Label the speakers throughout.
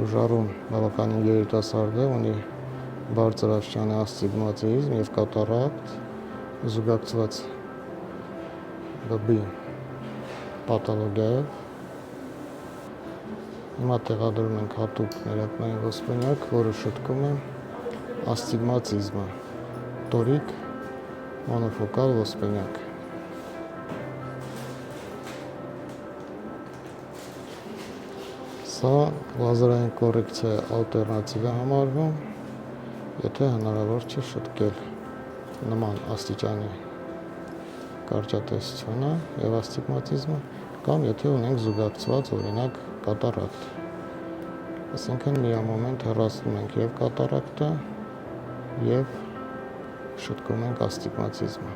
Speaker 1: Ժառուն բավականին երիտասարդ է, ունի բարձր աստիճանի աստիգմատիզմ և կատարակտ, զուգակցված բբի պաթոլոգիայով։ Հիմա տեղադրում ենք հատուկ ներակնային ոսպնյակ, որը շտկում է աստիգմատիզմը, տորիկ մոնոֆոկալ ոսպնյակ։ Սա լազերային կոռեկցիայի ալտերնատիվ է համարվում, եթե հնարավոր չէ շտկել նման աստիճանի կարճատեսությունը և աստիգմատիզմը, կամ եթե ունենք զուգակցված, օրինակ, կատարակտ։ Այսինքն միամոմենտ հեռացնում ենք և կատարակտը, և շտկում ենք աստիգմատիզմը։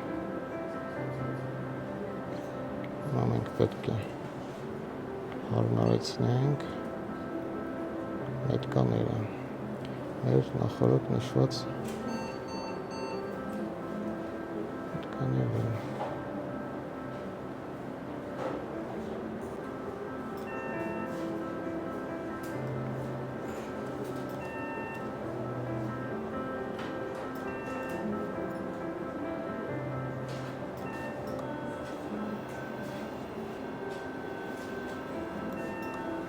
Speaker 1: Հիմա մենք պետք է հարմարեցնենք մետկաները, մեր նախորդ նշված մետկաները։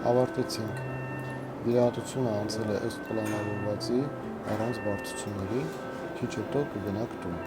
Speaker 1: Ավարտեցինք։ Վիրահատությունը անցել է ըստ պլանավորվածի, առանց բարդությունների, քիչ հետո կգնաք տուն։